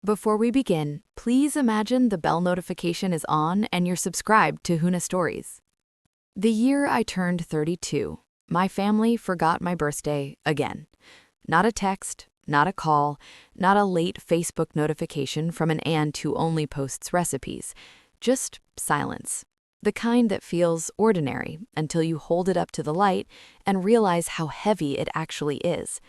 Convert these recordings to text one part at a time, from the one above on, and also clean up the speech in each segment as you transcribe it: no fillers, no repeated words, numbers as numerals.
Before we begin, please imagine the bell notification is on and you're subscribed to Huna Stories. The year I turned 32, my family forgot my birthday again. Not a text, not a call, not a late Facebook notification from an aunt who only posts recipes. Just silence. The kind that feels ordinary until you hold it up to the light and realize how heavy it actually is.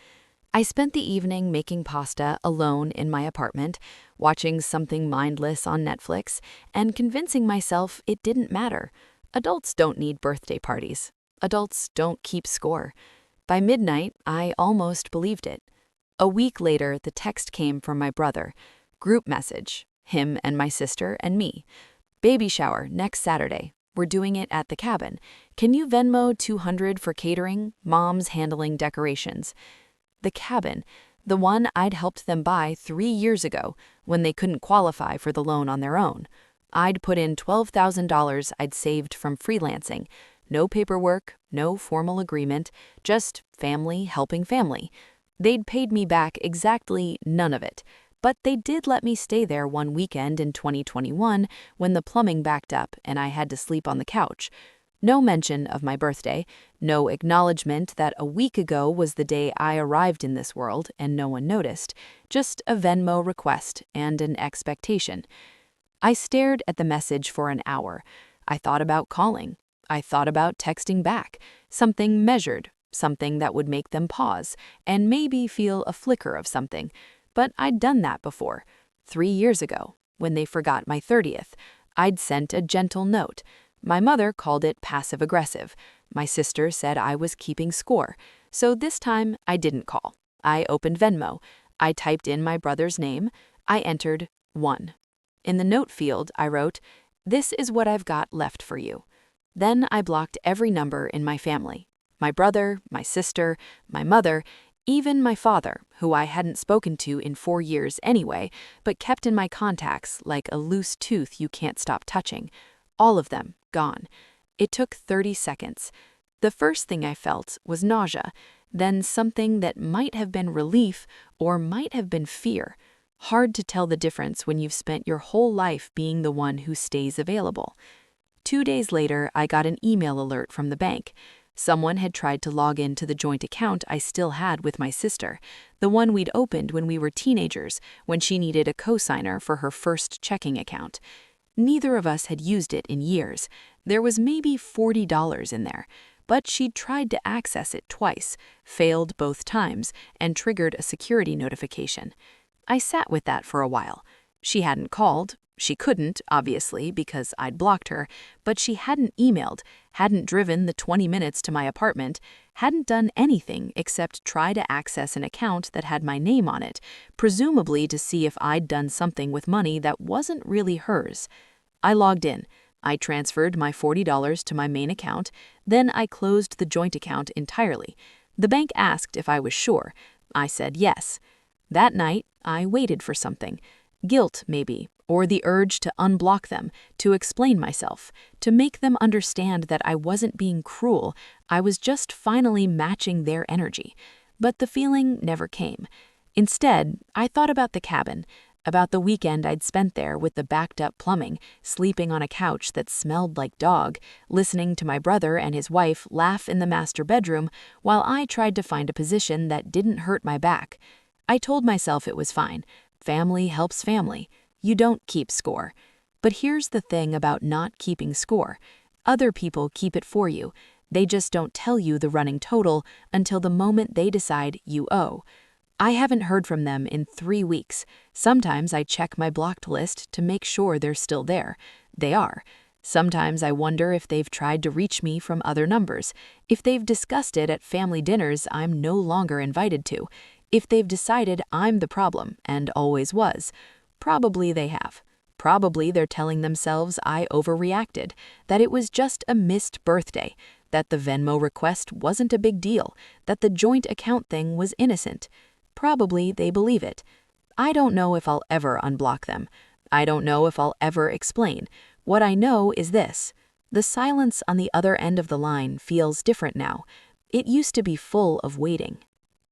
I spent the evening making pasta alone in my apartment, watching something mindless on Netflix, and convincing myself it didn't matter. Adults don't need birthday parties. Adults don't keep score. By midnight, I almost believed it. A week later, the text came from my brother. Group message. Him and my sister and me. Baby shower next Saturday. We're doing it at the cabin. Can you Venmo $200 for catering? Mom's handling decorations. The cabin, the one I'd helped them buy 3 years ago when they couldn't qualify for the loan on their own. I'd put in $12,000 I'd saved from freelancing. No paperwork, no formal agreement, just family helping family. They'd paid me back exactly none of it, but they did let me stay there one weekend in 2021 when the plumbing backed up and I had to sleep on the couch. No mention of my birthday, no acknowledgement that a week ago was the day I arrived in this world and no one noticed, just a Venmo request and an expectation. I stared at the message for an hour. I thought about calling. I thought about texting back, something measured, something that would make them pause and maybe feel a flicker of something. But I'd done that before. 3 years ago, when they forgot my 30th, I'd sent a gentle note. My mother called it passive-aggressive. My sister said I was keeping score. So this time, I didn't call. I opened Venmo. I typed in my brother's name. I entered 1. In the note field, I wrote, "This is what I've got left for you." Then I blocked every number in my family. My brother, my sister, my mother, even my father, who I hadn't spoken to in 4 years anyway, but kept in my contacts like a loose tooth you can't stop touching. All of them gone. It took 30 seconds. The first thing I felt was nausea, then something that might have been relief or might have been fear. Hard to tell the difference when you've spent your whole life being the one who stays available. 2 days later, I got an email alert from the bank. Someone had tried to log into the joint account I still had with my sister, the one we'd opened when we were teenagers, when she needed a cosigner for her first checking account. Neither of us had used it in years. There was maybe $40 in there, but she'd tried to access it twice, failed both times, and triggered a security notification. I sat with that for a while. She hadn't called. She couldn't, obviously, because I'd blocked her, but she hadn't emailed, hadn't driven the 20 minutes to my apartment, hadn't done anything except try to access an account that had my name on it, presumably to see if I'd done something with money that wasn't really hers. I logged in. I transferred my $40 to my main account, then I closed the joint account entirely. The bank asked if I was sure. I said yes. That night, I waited for something. Guilt, maybe, or the urge to unblock them, to explain myself, to make them understand that I wasn't being cruel, I was just finally matching their energy. But the feeling never came. Instead, I thought about the cabin, about the weekend I'd spent there with the backed-up plumbing, sleeping on a couch that smelled like dog, listening to my brother and his wife laugh in the master bedroom while I tried to find a position that didn't hurt my back. I told myself it was fine. Family helps family. You don't keep score. But here's the thing about not keeping score. Other people keep it for you. They just don't tell you the running total until the moment they decide you owe. I haven't heard from them in 3 weeks. Sometimes I check my blocked list to make sure they're still there. They are. Sometimes I wonder if they've tried to reach me from other numbers, if they've discussed it at family dinners I'm no longer invited to, if they've decided I'm the problem and always was. Probably they have. Probably they're telling themselves I overreacted, that it was just a missed birthday, that the Venmo request wasn't a big deal, that the joint account thing was innocent. Probably they believe it. I don't know if I'll ever unblock them. I don't know if I'll ever explain. What I know is this. The silence on the other end of the line feels different now. It used to be full of waiting.